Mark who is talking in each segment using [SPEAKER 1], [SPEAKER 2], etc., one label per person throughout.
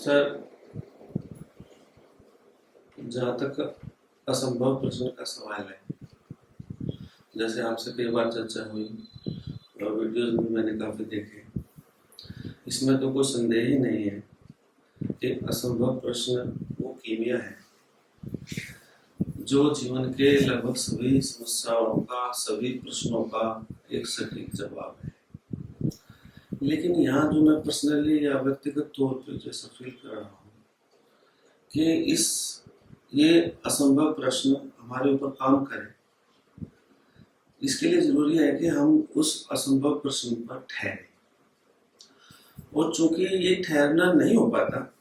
[SPEAKER 1] Sir, जहाँ तक असंभव प्रश्न का सवाल है, जैसे आपसे कई बार चर्चा हुई और वीडियोज भी मैंने काफ़ी देखे, इसमें तो कोई संदेह ही नहीं है कि असंभव प्रश्न वो कीमिया है जो जीवन के लगभग सभी समस्याओं का, सभी प्रश्नों का एक सटीक जवाब है। लेकिन यहाँ जो मैं पर्सनली या व्यक्तिगत तौर पर जैसा फील कर रहा हूँ कि ये असंभव प्रश्न हमारे ऊपर काम करे, इसके लिए जरूरी है कि हम उस असंभव प्रश्न पर ठहरें। और चूंकि ये ठहरना नहीं हो पाता,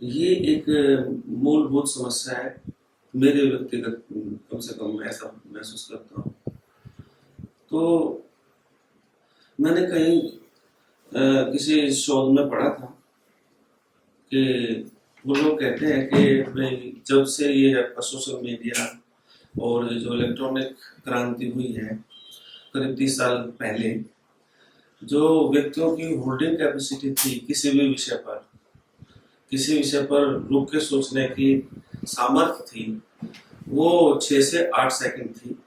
[SPEAKER 1] ये एक मूलभूत समस्या है मेरे व्यक्तिगत, कम से कम ऐसा महसूस करता हूँ। तो मैंने कहीं किसी शोध में पढ़ा था कि वो लोग कहते हैं कि भाई जब से ये सोशल मीडिया और जो इलेक्ट्रॉनिक क्रांति हुई है करीब 30 साल पहले, जो व्यक्तियों की होल्डिंग कैपेसिटी थी किसी विषय पर रुक के सोचने की सामर्थ्य थी, वो 6 से 8 सेकंड थी।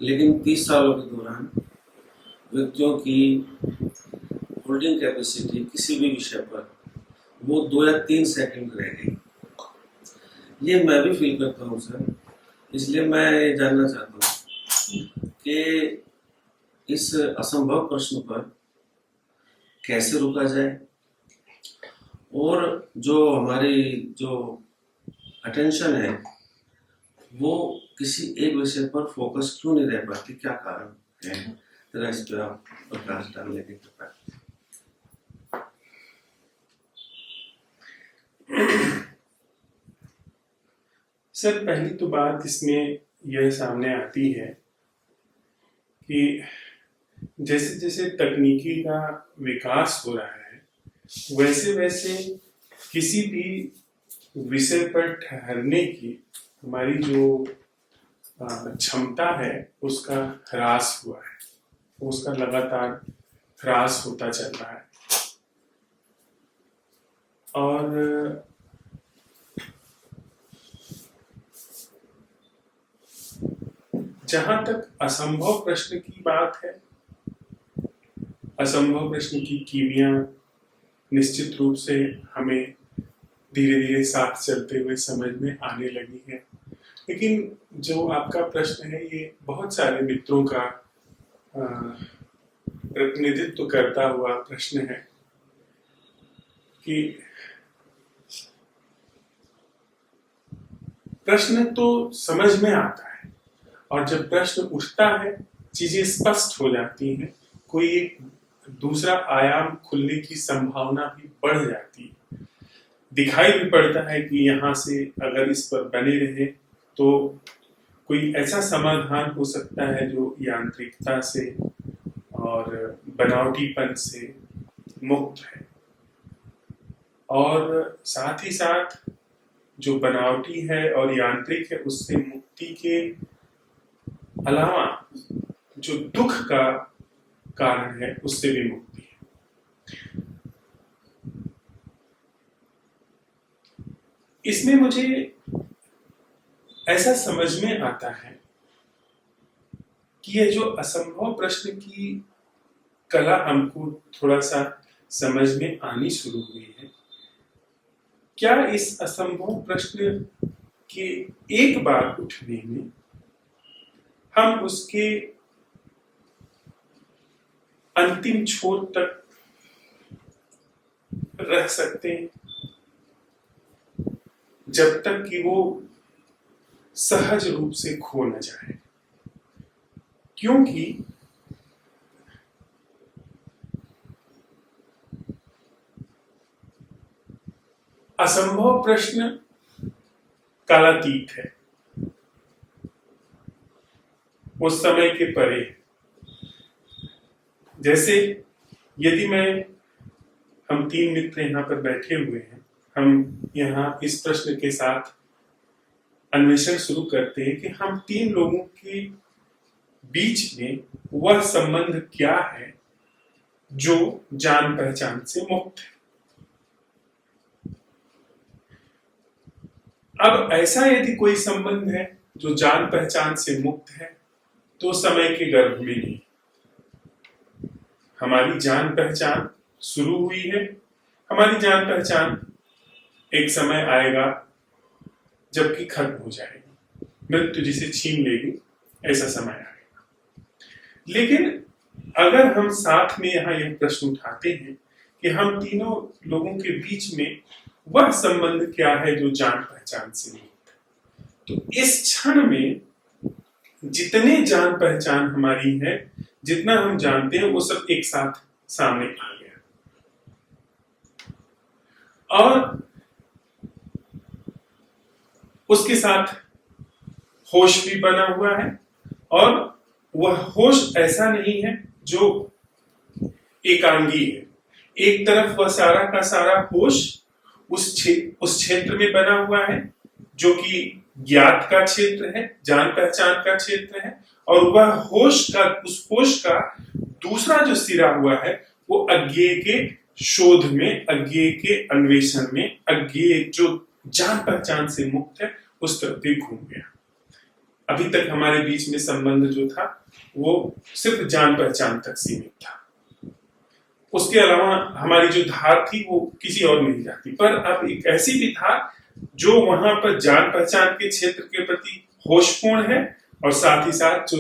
[SPEAKER 1] लेकिन 30 सालों के दौरान व्यक्तियों की होल्डिंग कैपेसिटी किसी भी विषय पर वो 2 या 3 सेकंड रह गई। ये मैं भी फील करता हूँ सर, इसलिए मैं ये जानना चाहता हूँ कि इस असंभव प्रश्न पर कैसे रुका जाए और जो हमारी जो अटेंशन है वो किसी एक विषय पर फोकस क्यों नहीं रह पाती, क्या कारण है? जरा इस पर आप प्रकाश डालने की कृपया।
[SPEAKER 2] सर, पहली तो बात इसमें यह सामने आती है कि जैसे जैसे तकनीकी का विकास हो रहा है, वैसे वैसे किसी भी विषय पर ठहरने की हमारी जो क्षमता है उसका ह्रास हुआ है, उसका लगातार ह्रास होता चल रहा है। और जहां तक असंभव प्रश्न की बात है, असंभव प्रश्न की कीमिया निश्चित रूप से हमें धीरे धीरे साथ चलते हुए समझ में आने लगी है। लेकिन जो आपका प्रश्न है ये बहुत सारे मित्रों का प्रतिनिधित्व करता हुआ प्रश्न है कि प्रश्न तो समझ में आता है और जब प्रश्न उठता है चीजें स्पष्ट हो जाती हैं, कोई एक दूसरा आयाम खुलने की संभावना भी बढ़ जाती है। दिखाई भी पड़ता है कि यहाँ से अगर इस पर बने रहे तो कोई ऐसा समाधान हो सकता है जो यांत्रिकता से और बनावटीपन से मुक्त है। और साथ ही साथ जो बनावटी है और यांत्रिक है उससे मुक्ति के अलावा जो दुख का कारण है उससे भी मुक्ति है। इसमें मुझे ऐसा समझ में आता है कि यह जो असंभव प्रश्न की कला हमको थोड़ा सा समझ में आनी शुरू हुई है, क्या इस असंभव प्रश्न के एक बार उठने में हम उसके अंतिम छोर तक रह सकते हैं जब तक कि वो सहज रूप से खो न जाए? क्योंकि असंभव प्रश्न कालातीत है, वो समय के परे है। जैसे यदि हम 3 मित्र यहाँ पर बैठे हुए हैं, हम यहाँ इस प्रश्न के साथ अन्वेषण शुरू करते हैं कि हम 3 लोगों के बीच में वह संबंध क्या है जो जान पहचान से मुक्त है। अब ऐसा यदि कोई संबंध है जो जान पहचान से मुक्त है, तो समय के गर्भ में नहीं। हमारी जान पहचान शुरू हुई है, हमारी जान पहचान एक समय आएगा जबकि खत्म हो जाएगी, मृत्यु जिसे छीन लेगी, ऐसा समय आएगा। लेकिन अगर हम साथ में यहाँ यह प्रश्न उठाते हैं कि हम तीनों लोगों के बीच में वह संबंध क्या है जो जान पहचान से मुक्त है, तो इस क्षण में जितने जान पहचान हमारी है, जितना हम जानते हैं, वो सब एक साथ सामने आ गया। और उसके साथ होश भी बना हुआ है, और वह होश ऐसा नहीं है जो एकांगी है। एक तरफ वह सारा का सारा होश उस क्षेत्र में बना हुआ है जो कि ज्ञात का क्षेत्र है, जान पहचान का क्षेत्र है, और वह होश का, उस होश का दूसरा जो सिरा हुआ है वो अज्ञेय के शोध में, अज्ञेय के अन्वेषण में, अज्ञेय जो जान पहचान से मुक्त है उस तरफ भी घूम गया। अभी तक हमारे बीच में संबंध जो था वो सिर्फ जान पहचान तक सीमित था, उसके अलावा हमारी जो धार थी वो किसी और नहीं जाती। पर अब एक ऐसी भी था जो वहां पर जान पहचान के क्षेत्र के प्रति होशपूर्ण है, और साथ ही साथ जो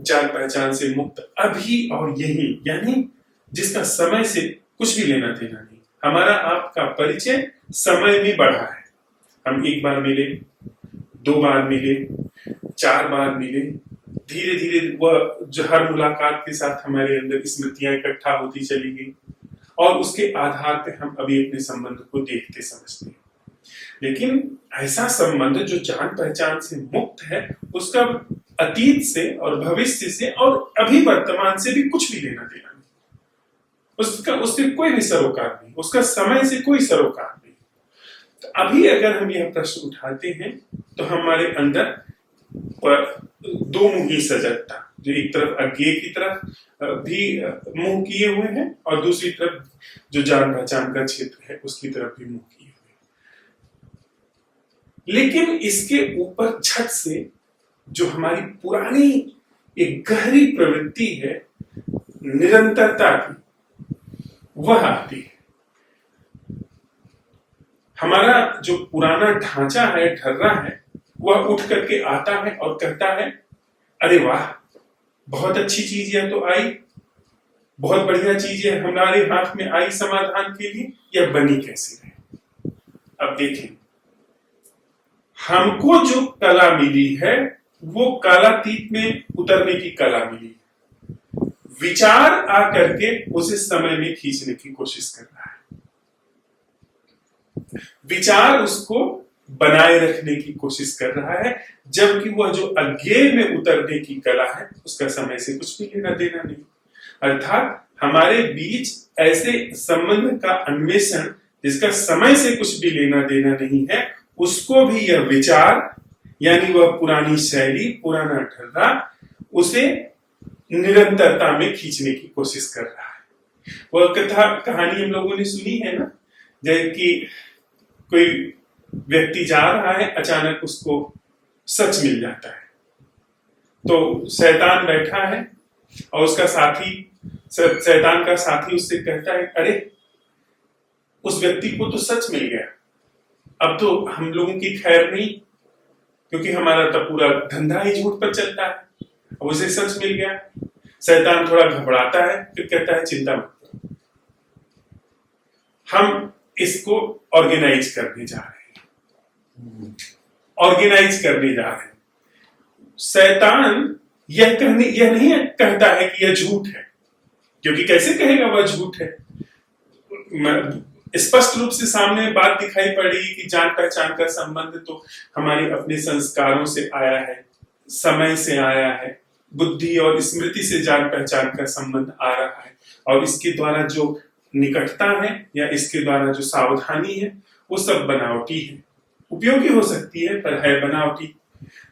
[SPEAKER 2] जान पहचान से मुक्त अभी और यही, यानी जिसका समय से कुछ भी लेना देना नहीं। हमारा आपका परिचय समय में बढ़ा है। हम एक बार मिले, 2 बार मिले, 4 बार मिले, धीरे धीरे वह जो हर मुलाकात के साथ हमारे अंदर स्मृतियां इकट्ठा होती चली गई, और उसके आधार पर हम अभी अपने संबंध को देखते समझते हैं। लेकिन ऐसा संबंध जो जान पहचान से मुक्त है, उसका अतीत से और भविष्य से और अभी वर्तमान से भी कुछ भी लेना देना नहीं। उससे कोई भी सरोकार नहीं, उसका समय से कोई सरोकार नहीं। तो अभी अगर हम यह प्रश्न उठाते हैं तो हमारे अंदर दो मुंही सजगता, जो एक तरफ अज्ञेय की तरफ भी मुंह किए हुए हैं, और दूसरी तरफ जो जान पहचान का क्षेत्र है उसकी तरफ भी मुंह किए हुए हैं। लेकिन इसके ऊपर छत से जो हमारी पुरानी एक गहरी प्रवृत्ति है निरंतरता की, वह आती है। हमारा जो पुराना ढांचा है, ढर्रा है, वह उठ करके आता है और कहता है, अरे वाह, बहुत अच्छी चीज यह तो आई, बहुत बढ़िया चीज है हमारे हाथ में आई समाधान के लिए, यह बनी कैसे रहे। अब देखें, हमको जो कला मिली है वो कालातीत में उतरने की कला मिली है। विचार आकर के उसे समय में खींचने की कोशिश कर रहा है, विचार उसको बनाए रखने की कोशिश कर रहा है, जबकि वह जो अज्ञेय में उतरने की कला है उसका समय से कुछ भी लेना देना नहीं। अर्थात हमारे बीच ऐसे संबंध का अन्वेषण जिसका समय से कुछ भी लेना देना नहीं है, उसको भी यह विचार, यानी वह पुरानी शैली, पुराना ढर्रा, उसे निरंतरता में खींचने की कोशिश कर रहा है। वह कहानी हम लोगों ने सुनी है ना, जैसे कि कोई व्यक्ति जा रहा है, अचानक उसको सच मिल जाता है, तो शैतान बैठा है और उसका साथी, शैतान का साथी उससे कहता है, अरे उस व्यक्ति को तो सच मिल गया, अब तो हम लोगों की खैर नहीं, क्योंकि हमारा तो पूरा धंधा ही झूठ पर चलता है। अब उसे सच मिल गया। शैतान थोड़ा घबराता है, फिर कहता है, चिंता मत करो, हम इसको ऑर्गेनाइज करने जा रहे हैं, ऑर्गेनाइज करने जा रहे हैं। शैतान यह नहीं कहता है कि यह झूठ है, क्योंकि कैसे कहेगा वह झूठ है। स्पष्ट रूप से सामने बात दिखाई पड़ेगी कि जान पहचान का संबंध तो हमारे अपने संस्कारों से आया है, समय से आया है, बुद्धि और स्मृति से जान पहचान का संबंध आ रहा है, और इसके द्वारा जो निकटता है या इसके द्वारा जो सावधानी है वो सब बनावटी है, उपयोगी हो सकती है पर है बनावटी।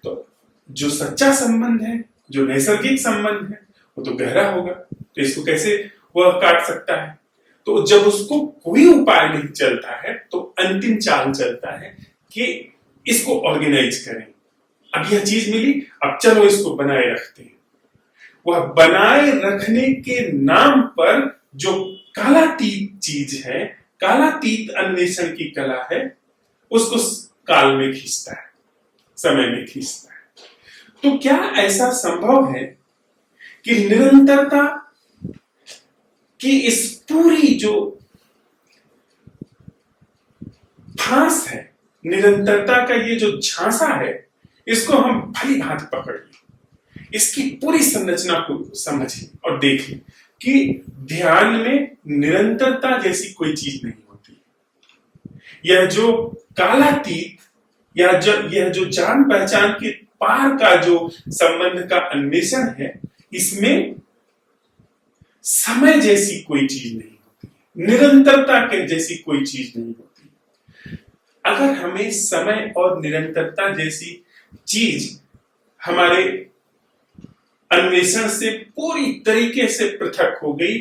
[SPEAKER 2] तो जो सच्चा संबंध है, जो नैसर्गिक संबंध है, वो तो गहरा होगा, तो इसको कैसे वह काट सकता है। तो जब उसको कोई उपाय नहीं चलता है तो अंतिम चाल चलता है कि इसको ऑर्गेनाइज करें। अब यह चीज मिली, अब चलो इसको बनाए रखते हैं। वह बनाए रखने के नाम पर जो कालातीत चीज है, कालातीत अन्वेषण की कला है, उसको काल में खींचता है, समय में खींचता है। तो क्या ऐसा संभव है कि निरंतरता की इस पूरी जो फांस है, निरंतरता का ये जो झांसा है, इसको हम भली भांति पकड़ लें, इसकी पूरी संरचना को समझें और देखें कि ध्यान में निरंतरता जैसी कोई चीज नहीं होती। यह जो कालातीत या यह जो जान पहचान के पार का जो संबंध का अन्वेषण है, इसमें समय जैसी कोई चीज नहीं होती, निरंतरता के जैसी कोई चीज नहीं होती। अगर हमें समय और निरंतरता जैसी चीज हमारे अन्वेषण से पूरी तरीके से पृथक हो गई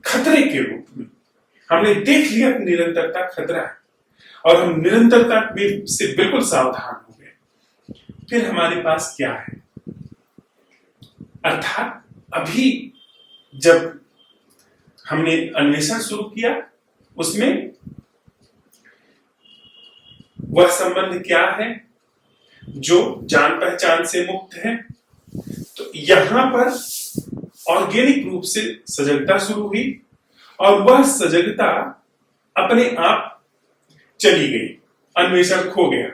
[SPEAKER 2] खतरे के रूप में, हमने देख लिया कि निरंतरता खतरा है और हम निरंतरता से बिल्कुल सावधान हो गए, फिर हमारे पास क्या है? अर्थात अभी जब हमने अन्वेषण शुरू किया, उसमें वह संबंध क्या है जो जान पहचान से मुक्त है। तो यहां पर ऑर्गेनिक रूप से सजगता शुरू हुई और वह सजगता अपने आप चली गई, अन्वेषण खो गया,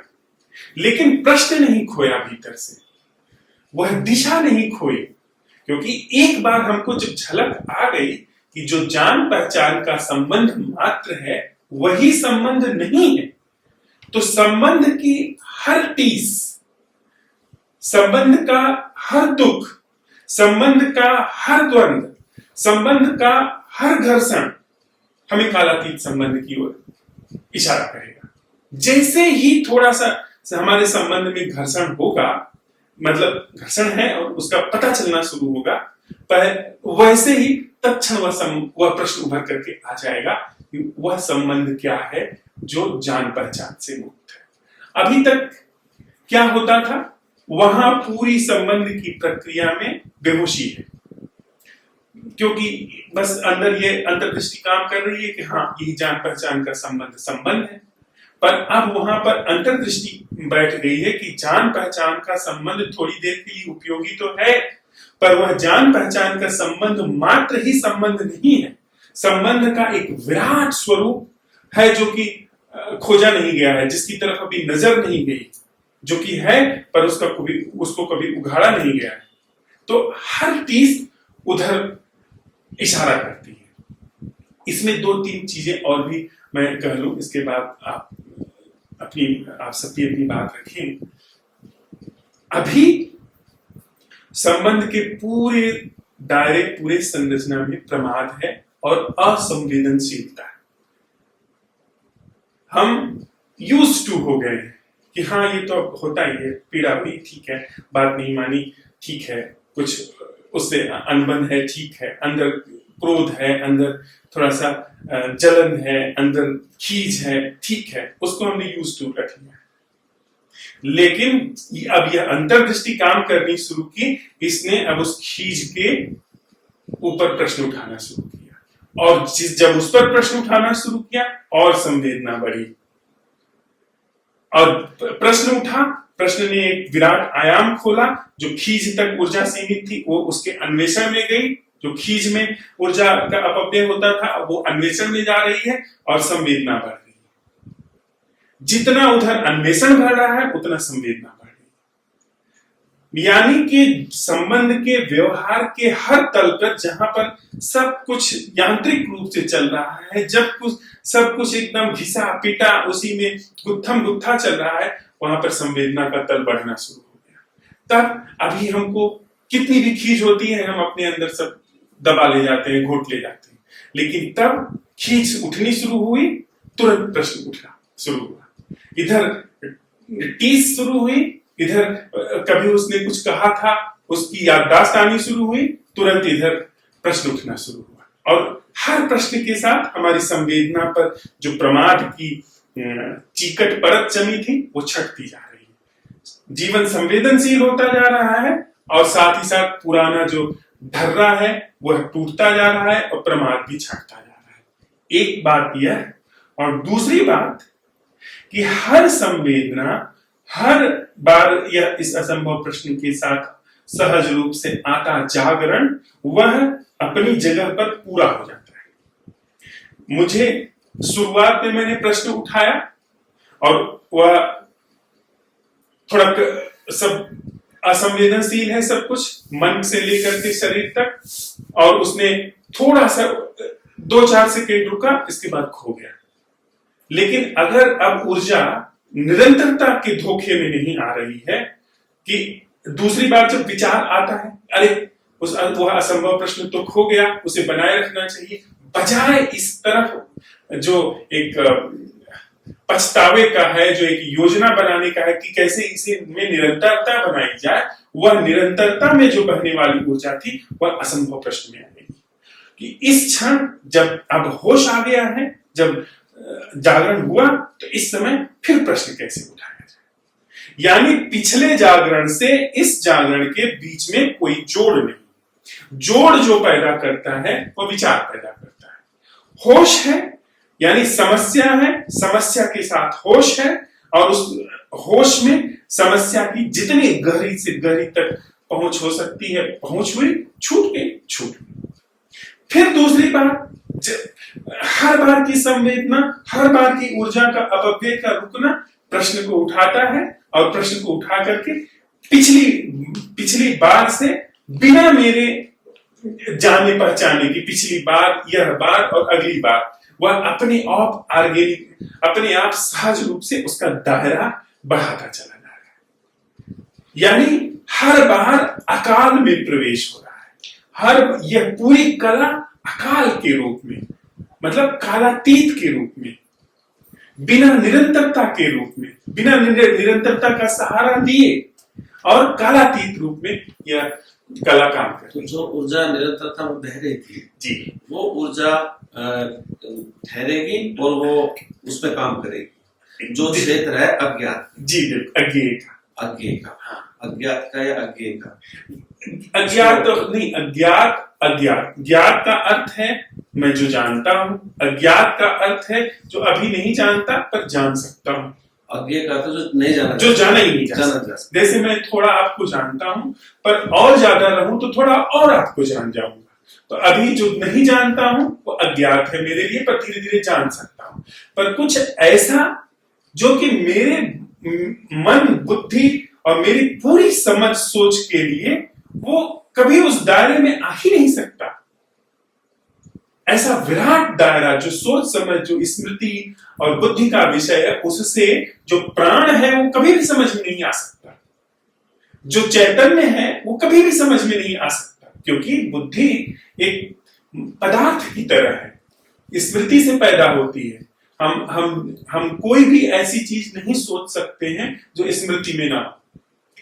[SPEAKER 2] लेकिन प्रश्न नहीं खोया भीतर से, वह दिशा नहीं खोई, क्योंकि एक बार हमको जब झलक आ गई कि जो जान पहचान का संबंध मात्र है वही संबंध नहीं है, तो संबंध की हर टीस, संबंध का हर दुख, संबंध का हर द्वंद, संबंध का हर घर्षण हमें कालातीत संबंध की ओर इशारा करेगा। जैसे ही थोड़ा सा हमारे संबंध में घर्षण होगा, मतलब घर्षण है और उसका पता चलना शुरू होगा, पर वैसे ही तत्क्षण वह प्रश्न उभर करके आ जाएगा कि वह संबंध क्या है जो जान पहचान से मुक्त है। अभी तक क्या होता था? वहां पूरी संबंध की प्रक्रिया में बेहोशी है, क्योंकि बस अंदर ये अंतर्दृष्टि काम कर रही है कि हाँ, यही जान पहचान का संबंध है। पर अब वहां पर अंतर्दृष्टि बैठ गई है कि जान पहचान का संबंध थोड़ी देर के लिए उपयोगी तो है, पर वह जान पहचान का संबंध मात्र ही संबंध नहीं है, संबंध का एक विराट स्वरूप है जो कि खोजा नहीं गया है, जिसकी तरफ अभी नजर नहीं गई, जो कि है पर उसको कभी उघाड़ा नहीं गया है। तो हर चीज उधर इशारा करती है। इसमें दो तीन चीजें और भी मैं कह लूं, इसके बाद आप सबकी अपनी बात रखें। अभी संबंध के पूरे दायरे, पूरे संरचना में प्रमाद है और असंवेदनशीलता है। हम यूज्ड टू हो गए कि हाँ, ये तो होता ही है, पीड़ा हुई ठीक है, बात नहीं मानी ठीक है, कुछ उससे अनबन है ठीक है, अंदर क्रोध है, अंदर थोड़ा सा जलन है, अंदर खीज है ठीक है, उसको हमने यूज टू रख लिया। लेकिन अब यह अंतर्दृष्टि काम करनी शुरू की, इसने अब उस खीज के ऊपर प्रश्न उठाना शुरू किया, और जब उस पर प्रश्न उठाना शुरू किया और संवेदना बढ़ी, और प्रश्न उठा, प्रश्न ने एक विराट आयाम खोला। जो खीज तक ऊर्जा सीमित थी वो उसके अन्वेषण में गई, जो खीज में ऊर्जा का अपव्यय होता था वो अन्वेषण में जा रही है और संवेदना बढ़ रही है। जितना उधर अन्वेषण बढ़ रहा है उतना संवेदना बढ़ रही है। यानी कि संबंध के व्यवहार के हर तल पर जहां पर सब कुछ यांत्रिक रूप से चल रहा है, जब सब कुछ एकदम घिसा पीटा उसी में गुत्थम गुत्था चल रहा है, वहां पर संवेदना का तल बढ़ना शुरू हो गया। तब अभी हमको कितनी भी खींच होती है, हम अपने अंदर सब दबा ले जाते हैं, घोट ले जाते हैं, लेकिन तब खींच उठनी शुरू हुई, तुरंत प्रश्न उठना शुरू हुआ, इधर टीस शुरू हुई, इधर कभी उसने कुछ कहा था उसकी याददाश्त आनी शुरू हुई, तुरंत इधर प्रश्न उठना शुरू हुआ। और हर प्रश्न के साथ हमारी संवेदना पर जो प्रमाद की चीकट परत जमी थी वो छटती जा रही है। जीवन संवेदनशील होता जा रहा है और साथ ही साथ पुराना जो ढर्रा है वह टूटता जा रहा है और प्रमाद भी छटता जा रहा है। एक बात यह है। और दूसरी बात कि हर संवेदना हर बार यह इस असंभव प्रश्न के साथ सहज रूप से आता जागरण वह अपनी जगह पर पूरा हो जाता है। मुझे शुरुआत में मैंने प्रश्न उठाया और वह थोड़ा सब असंवेदनशील है, सब कुछ मन से लेकर के शरीर तक, और उसने थोड़ा सा 2-4 सेकेंड रुका, इसके बाद खो गया। लेकिन अगर अब ऊर्जा निरंतरता के धोखे में नहीं आ रही है कि दूसरी बार जब विचार आता है अरे वह असंभव प्रश्न तो खो गया, उसे बनाए रखना चाहिए, बजाय इस तरफ जो एक पछतावे का है, जो एक योजना बनाने का है कि कैसे इसे में निरंतरता बनाई जाए, वह निरंतरता में जो बहने वाली ऊर्जा थी वह असंभव प्रश्न में आ गई कि इस क्षण जब अब होश आ गया है, जब जागरण हुआ, तो इस समय फिर प्रश्न कैसे उठाया जाए। यानी पिछले जागरण से इस जागरण के बीच में कोई जोड़ नहीं। जोड़ जो पैदा करता है वो विचार पैदा करता है। होश है यानी समस्या है, समस्या के साथ होश है, और उस होश में समस्या की जितनी गहरी से गहरी तक पहुंच हो सकती है पहुंच हुई, छूट गई, छूट गई। फिर दूसरी बात, हर बार की संवेदना, हर बार की ऊर्जा का अपव्यय का रुकना प्रश्न को उठाता है, और प्रश्न को उठा करके पिछली बार से बिना मेरे जाने पहचाने की पिछली बार, यह बार और अगली बार, वह अपने आप सहज रूप से उसका दायरा बढ़ाता चला जा रहा है। यानी हर बार अकाल में प्रवेश हो रहा है। यह पूरी कला अकाल के रूप में, मतलब कालातीत के रूप में, बिना निरंतरता के रूप में, बिना निरंतरता का सहारा दिए और कालातीत रूप में यह कला काम कर।
[SPEAKER 1] तो जो ऊर्जा निरंतरता में बह रही थी
[SPEAKER 2] जी,
[SPEAKER 1] वो ऊर्जा ठहरेगी और वो उसमें काम करेगी। जो क्षेत्र है अज्ञात,
[SPEAKER 2] जी अज्ञेय
[SPEAKER 1] का, हाँ, अज्ञात का या अज्ञेय का।
[SPEAKER 2] अज्ञात तो नहीं, अज्ञात ज्ञात का अर्थ है मैं जो जानता हूं, अज्ञात का अर्थ है जो अभी नहीं जानता पर जान सकता हूं।
[SPEAKER 1] अज्ञेय का तो जो नहीं जाना,
[SPEAKER 2] जो जाना ही नहीं जाना। जैसे मैं थोड़ा आपको जानता हूं पर और ज्यादा रहूं तो थोड़ा और आपको जान जाऊंगा। तो अभी जो नहीं जानता हूं वो अज्ञात है मेरे लिए, पर धीरे धीरे जान सकता हूं। पर कुछ ऐसा जो कि मेरे मन, बुद्धि और मेरी पूरी समझ सोच के लिए वो कभी उस दायरे में आ ही नहीं सकता। ऐसा विराट दायरा जो सोच समझ, जो स्मृति और बुद्धि का विषय है, उससे जो प्राण है वो कभी भी समझ में नहीं आ सकता। जो चैतन्य है वो कभी भी समझ में नहीं आ सकता, क्योंकि बुद्धि एक पदार्थ की तरह है, स्मृति से पैदा होती है। हम कोई भी ऐसी चीज नहीं सोच सकते हैं जो स्मृति में ना हो।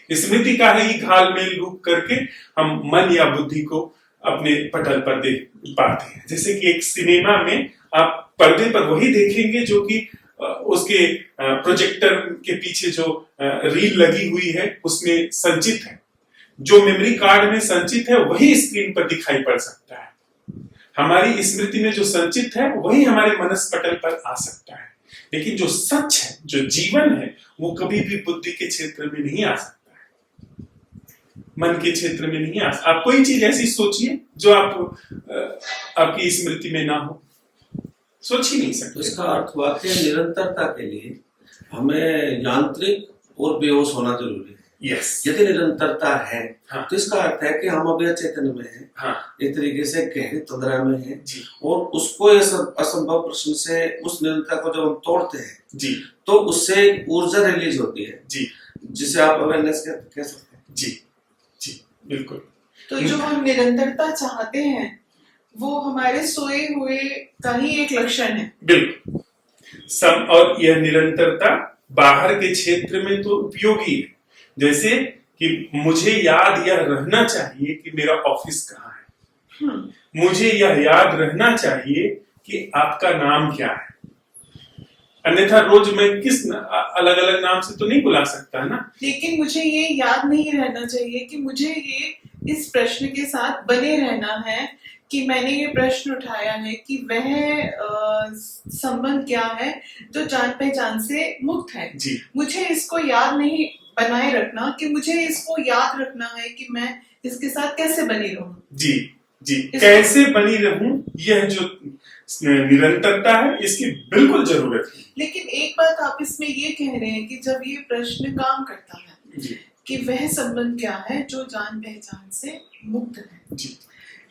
[SPEAKER 2] स्मृति का ही घालमेल रूप करके हम मन या बुद्धि को अपने पटल पर देख पाते हैं। जैसे कि एक सिनेमा में आप पर्दे पर वही देखेंगे जो कि उसके प्रोजेक्टर के पीछे जो रील लगी हुई है उसमें संचित है। जो मेमोरी कार्ड में संचित है वही स्क्रीन पर दिखाई पड़ सकता है। हमारी स्मृति में जो संचित है वही हमारे मनस पटल पर आ सकता है। लेकिन जो सच है, जो जीवन है, वो कभी भी बुद्धि के क्षेत्र में नहीं आ सकता है, मन के क्षेत्र में नहीं आ सकता। आप कोई चीज ऐसी सोचिए जो आपकी स्मृति में ना हो, सोच ही नहीं सकते।
[SPEAKER 1] इसका अर्थ हुआ कि निरंतरता के लिए हमें यांत्रिक और बेहोश होना जरूरी है।
[SPEAKER 2] यस,
[SPEAKER 1] यदि निरंतरता है,
[SPEAKER 2] हाँ,
[SPEAKER 1] तो इसका अर्थ है कि हम अभी चैतन्य में हैं,
[SPEAKER 2] हाँ,
[SPEAKER 1] एक तरीके से गहरी तंद्रा में हैं
[SPEAKER 2] जी,
[SPEAKER 1] और उसको ये असंभव प्रश्न से उस निरंतरता को जब हम तोड़ते हैं
[SPEAKER 2] जी,
[SPEAKER 1] तो उससे ऊर्जा रिलीज होती है,
[SPEAKER 2] जी,
[SPEAKER 1] जिसे आप अवेयरनेस कह सकते हैं।
[SPEAKER 2] जी, जी, बिल्कुल।
[SPEAKER 3] तो जो हम निरंतरता चाहते हैं वो हमारे सोए हुए का ही एक लक्षण है।
[SPEAKER 2] बिल्कुल। और यह निरंतरता बाहर के क्षेत्र में तो उपयोगी है। जैसे कि मुझे याद यह रहना चाहिए कि मेरा ऑफिस कहाँ है, मुझे यह याद रहना चाहिए कि आपका नाम क्या है। अन्यथा रोज मैं किस अलग अलग नाम से तो नहीं बुला सकता ना।
[SPEAKER 3] लेकिन मुझे ये याद नहीं रहना चाहिए कि मुझे ये इस प्रश्न के साथ बने रहना है कि मैंने ये प्रश्न उठाया है कि वह संबंध क्या है जो जान पहचान से मुक्त है।
[SPEAKER 2] जी
[SPEAKER 3] मुझे इसको याद नहीं बनाए रखना कि मुझे इसको याद रखना है कि मैं इसके साथ कैसे बनी रहूं।
[SPEAKER 2] जी जी, कैसे बनी रहूं, यह जो निरंतरता है इसकी बिल्कुल जरूरत है।
[SPEAKER 3] लेकिन एक बात आप इसमें ये कह रहे हैं कि जब ये प्रश्न काम करता है
[SPEAKER 2] जी
[SPEAKER 3] कि वह संबंध क्या है जो जान पहचान से मुक्त है,
[SPEAKER 2] जी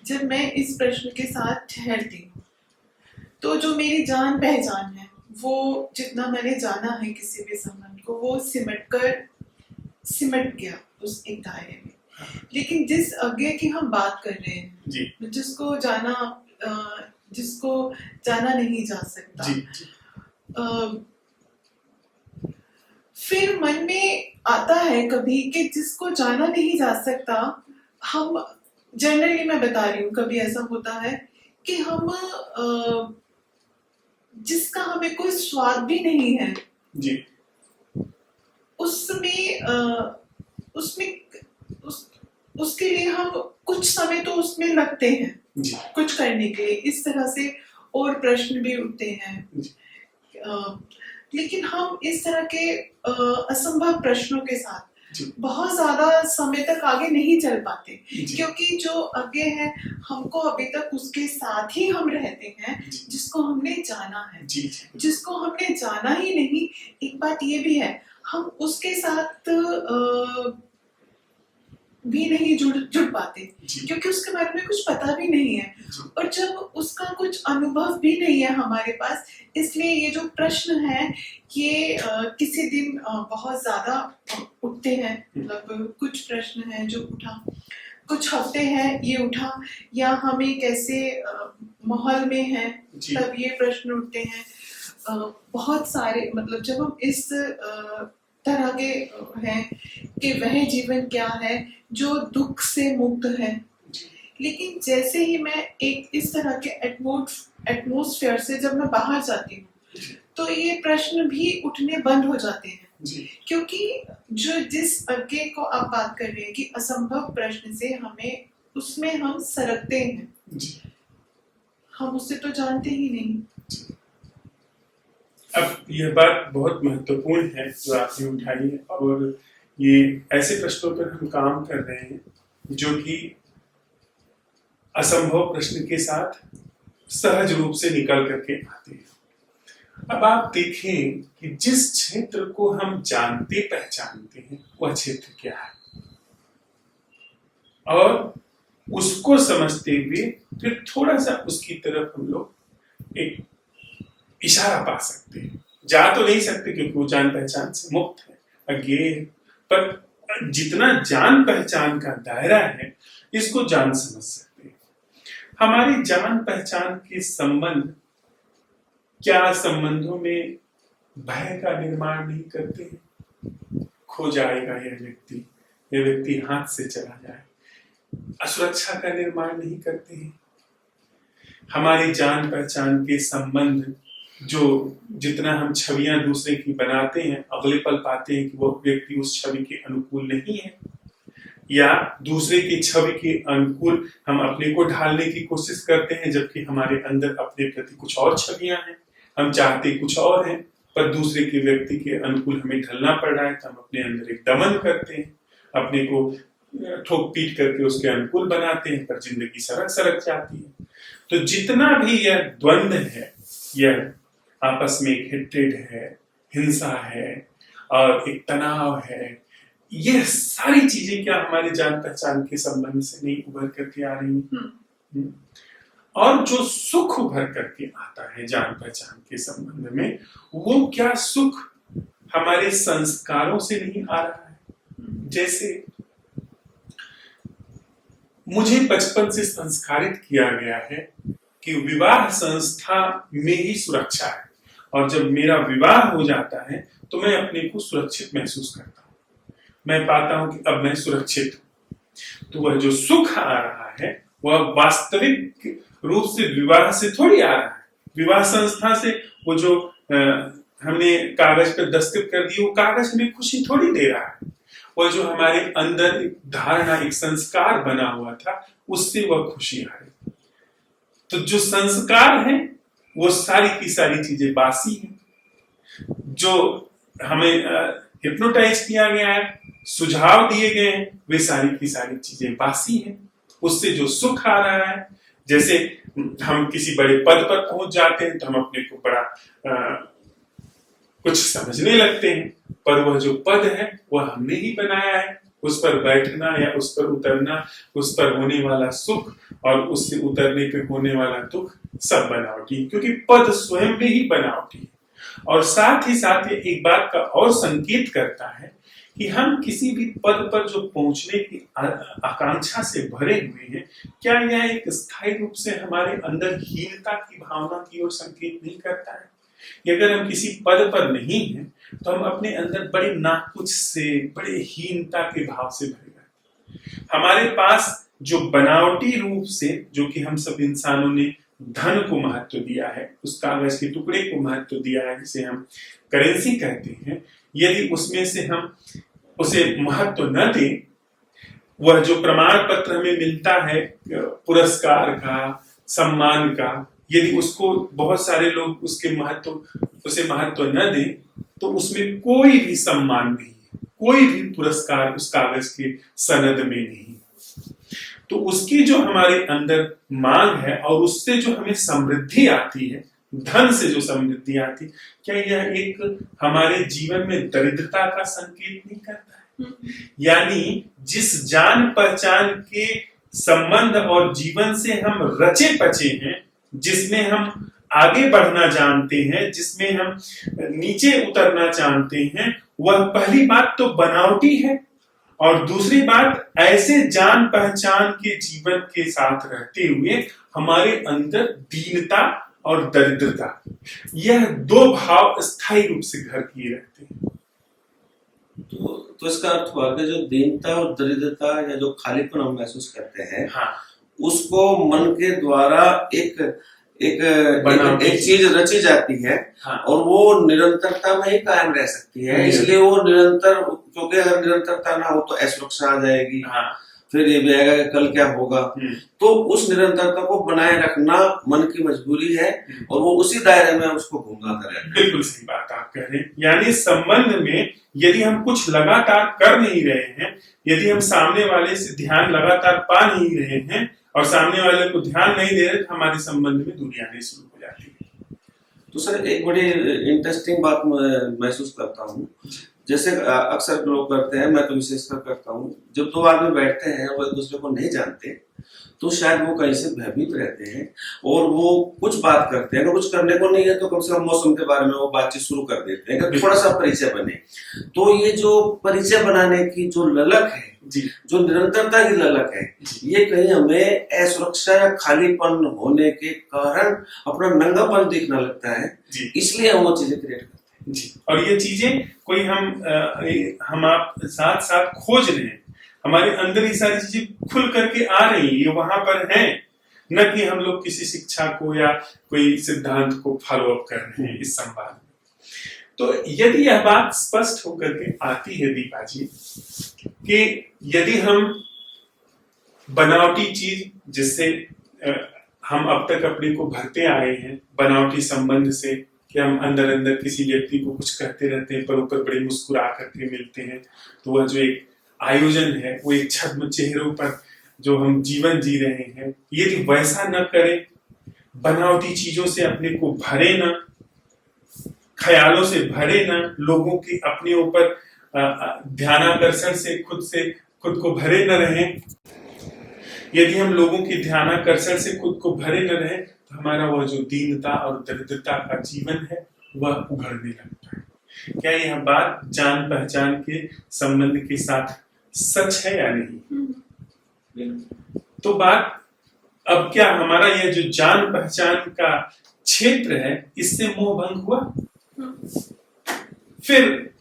[SPEAKER 3] जब मैं इस प्रश्न के साथ ठहरती हूँ तो जो मेरी जान पहचान है वो जितना मैंने जाना है किसी भी संबंध को वो सिमट गया उस एक दायरे में। लेकिन जिस अज्ञे की हम बात कर रहे हैं,
[SPEAKER 2] जी
[SPEAKER 3] जिसको जाना नहीं जा सकता,
[SPEAKER 2] जी जी
[SPEAKER 3] फिर मन में आता है कभी कि जिसको जाना नहीं जा सकता, हम जनरली मैं बता रही हूँ, कभी ऐसा होता है कि हम जिसका हमें कोई स्वाद भी नहीं है
[SPEAKER 2] जी
[SPEAKER 3] उसके लिए हम कुछ समय तो उसमें लगते हैं
[SPEAKER 2] जी
[SPEAKER 3] कुछ करने के लिए। इस तरह से और प्रश्न भी उठते हैं। लेकिन हम इस तरह के असंभव प्रश्नों के साथ बहुत ज्यादा समय तक आगे नहीं चल पाते, क्योंकि जो आगे है हमको अभी तक उसके साथ ही हम रहते हैं जिसको हमने जाना है। जिसको हमने जाना ही नहीं, एक बात ये भी है, हम उसके साथ भी नहीं जुड़ पाते क्योंकि उसके बारे में कुछ पता भी नहीं है और जब उसका कुछ अनुभव भी नहीं है हमारे पास, इसलिए ये जो प्रश्न है ये किसी दिन बहुत ज्यादा उठते हैं। मतलब कुछ प्रश्न है जो उठा, कुछ हफ्ते हैं ये उठा, या हम एक ऐसे माहौल में हैं तब ये प्रश्न उठते हैं। बहुत सारे, मतलब जब हम इस तरह के हैं कि वह जीवन क्या है जो दुख से मुक्त है। लेकिन जैसे ही मैं एक इस तरह के एटमॉस्फेयर से जब मैं बाहर जाती हूँ तो ये प्रश्न भी उठने बंद हो जाते हैं, क्योंकि जिस अज्ञे को आप बात कर रहे हैं कि असंभव प्रश्न से हमें उसमें हम सरकते हैं, हम उससे तो जानते ही नहीं।
[SPEAKER 2] अब यह बात बहुत महत्वपूर्ण है जो आपने उठाई है, और ये ऐसे प्रश्नों पर हम काम कर रहे हैं जो कि असंभव प्रश्न के साथ सहज रूप से निकल करके आते हैं। अब आप देखें कि जिस क्षेत्र को हम जानते पहचानते हैं वह क्षेत्र क्या है, और उसको समझते हुए फिर थोड़ा सा उसकी तरफ हम लोग एक इशारा पा सकते हैं। जा तो नहीं सकते क्योंकि वो जान पहचान से मुक्त है, अज्ञेय है, पर जितना जान पहचान का दायरा है इसको जान समझ सकते हैं। हमारी जान पहचान के संबंध क्या संबंधों में भय का निर्माण नहीं करते हैं? खो जाएगा यह व्यक्ति हाथ से चला जाए, असुरक्षा का निर्माण नहीं करते हैं। हमारी जान पहचान के संबंध जो जितना हम छवियां दूसरे की बनाते हैं, अगले पल पाते हैं कि वो व्यक्ति उस छवि के अनुकूल नहीं है, या दूसरे की छवि के अनुकूल हम अपने को ढालने की कोशिश करते हैं जबकि हमारे अंदर अपने प्रति कुछ और छवियां हैं, हम चाहते कुछ और हैं, पर दूसरे के व्यक्ति के अनुकूल हमें ढलना पड़ रहा है तो हम अपने अंदर एक दमन करते हैं, अपने को ठोक पीट करके उसके अनुकूल बनाते हैं, पर जिंदगी सरक जाती है। तो जितना भी यह द्वंद्व है, यह आपस में एक हेट्रेड है, हिंसा है और एक तनाव है, ये सारी चीजें क्या हमारे जान पहचान के संबंध से नहीं उभर करके आ रही हैं? और जो सुख उभर करके आता है जान पहचान के संबंध में, वो क्या सुख हमारे संस्कारों से नहीं आ रहा है? जैसे मुझे बचपन से संस्कारित किया गया है कि विवाह संस्था में ही सुरक्षा है, और जब मेरा विवाह हो जाता है तो मैं अपने को सुरक्षित महसूस करता हूँ, मैं पाता हूं कि अब मैं सुरक्षित हूं। तो वह जो सुख आ रहा है वह वास्तविक रूप से विवाह से थोड़ी आ रहा है, विवाह संस्था से वो जो हमने कागज पर दस्तखत कर दी, वो कागज हमें खुशी थोड़ी दे रहा है। वह जो हमारे अंदर एक धारणा, एक संस्कार बना हुआ था, उससे वह खुशी आ रही। तो जो संस्कार है वो सारी की सारी चीजें बासी हैं। जो हमें हिप्नोटाइज किया गया है, सुझाव दिए गए हैं, वे सारी की सारी चीजें बासी हैं। उससे जो सुख आ रहा है, जैसे हम किसी बड़े पद पर पहुंच जाते हैं तो हम अपने को बड़ा कुछ समझने लगते हैं, पर वह जो पद है वह हमने ही बनाया है। उस पर बैठना या उस पर उतरना, उस पर होने वाला सुख और उससे उतरने पे होने वाला दुख सब बनावटी, क्योंकि पद स्वयं में ही बनावटी है। और साथ ही साथ ये एक बात का और संकेत करता है कि हम किसी भी पद पर जो पहुंचने की आकांक्षा से भरे हुए हैं, क्या यह एक स्थायी रूप से हमारे अंदर हीनता की भावना की ओर संकेत नहीं करता है? कि अगर हम किसी पद पर नहीं हैं तो हम अपने अंदर बड़े नाकुच से, बड़े हीनता के भाव से भरे रहते। हमारे पास जो बनावटी रूप से, जो कि हम सब इंसानों ने धन को महत्व दिया है, उस कागज के टुकड़े को महत्व दिया है, जिसे हम करेंसी कहते हैं, यदि उसमें से हम उसे महत्व न दें, वह जो प्रमाण पत्र हमें मिलता है पुरस्कार का, सम्मान का, यदि उसको बहुत सारे लोग उसे महत्व न दें, तो उसमें कोई भी सम्मान नहीं है, कोई भी पुरस्कार उस कागज के सनद में नहीं। तो उसकी जो हमारे अंदर मांग है और उससे जो हमें समृद्धि आती है, धन से जो समृद्धि आती, क्या यह एक हमारे जीवन में दरिद्रता का संकेत नहीं करता है? यानी जिस जान पहचान के संबंध और जीवन से हम रचे पचे हैं, जिसमें हम आगे बढ़ना जानते हैं, जिसमें हम नीचे उतरना जानते हैं, वह पहली बात तो बनावटी है, और दूसरी बात ऐसे जान पहचान के जीवन के साथ रहते हुए हमारे अंदर दीनता और दरिद्रता, यह दो भाव स्थायी रूप से घर किए रहते हैं।
[SPEAKER 1] तो इसका अर्थ हुआ कि जो दीनता और दरिद्रता या जो खालीपन हम महसूस करते हैं,
[SPEAKER 2] हाँ,
[SPEAKER 1] उसको मन के द्वारा एक चीज रची जाती है,
[SPEAKER 2] हाँ,
[SPEAKER 1] और वो निरंतरता में ही कायम रह सकती है। इसलिए वो निरंतर, क्योंकि अगर निरंतरता ना हो तो असुरक्षा आ जाएगी,
[SPEAKER 2] हाँ,
[SPEAKER 1] फिर ये भी आएगा कि कल क्या होगा। तो उस निरंतरता को बनाए रखना मन की मजबूरी है, और वो उसी दायरे में उसको घूमता रहता है।
[SPEAKER 2] बिल्कुल सही बात आप कह रहे हैं। यानी संबंध में यदि हम कुछ लगातार कर नहीं रहे हैं, यदि हम सामने वाले से ध्यान लगातार पा नहीं रहे हैं और सामने वाले को ध्यान नहीं दे रहे, तो हमारे संबंध में दूरी आने शुरू हो जाती है।
[SPEAKER 1] तो सर एक बड़ी इंटरेस्टिंग बात महसूस करता हूँ, जैसे अक्सर लोग करते हैं, मैं तो विशेषकर करता हूँ, जब दो आदमी बैठते हैं वो एक दूसरे को नहीं जानते, तो शायद वो कहीं से भयभीत रहते हैं और वो कुछ बात करते हैं। अगर कुछ करने को नहीं है तो कम से कम मौसम के बारे में वो बातचीत शुरू कर देते हैं कि थोड़ा सा परिचय बने। तो ये जो परिचय बनाने की जो ललक है
[SPEAKER 2] जी,
[SPEAKER 1] जो निरंतरता की ललक है, ये कहीं हमें असुरक्षा या खालीपन होने के कारण अपना नंगापन दिखने लगता है, इसलिए हम वो चीजें क्रिएट करते हैं।
[SPEAKER 2] जी, और ये चीजें कोई हम आप साथ साथ खोज रहे हैं, हमारे अंदर ये सारी चीजें खुल करके आ रही है, ये वहां पर है, न कि हम लोग किसी शिक्षा को या कोई सिद्धांत को फॉलो अप कर रहे हैं इस संवाद में। तो यदि यह बात स्पष्ट होकर के आती है दीपा जी, कि यदि हम बनावटी चीज जिससे हम अब तक अपने को भरते आए हैं, बनावटी संबंध से, कि हम अंदर अंदर किसी व्यक्ति को कुछ कहते रहते हैं पर ऊपर बड़े मुस्कुरा करके मिलते हैं, तो वह जो एक आयोजन है, वो एक छद्म चेहरों पर जो हम जीवन जी रहे हैं, यदि वैसा न करें, बनावटी चीजों से अपने को भरे न, ख्यालों से भरे न, लोगों की अपने ऊपर ध्यानाकर्षण से खुद को भरे न रहें, यदि हम लोगों की ध्यानाकर्षण से खुद को भरे न रहें, तो हमारा वह जो दीनता और दरिद्रता का जीवन है वह उभरने लगता है। क्या यह बात जान पहचान के संबंध के साथ सच है या नहीं? तो बात अब क्या हमारा यह जो जान पहचान का क्षेत्र है, इससे मोह भंग हुआ? फिर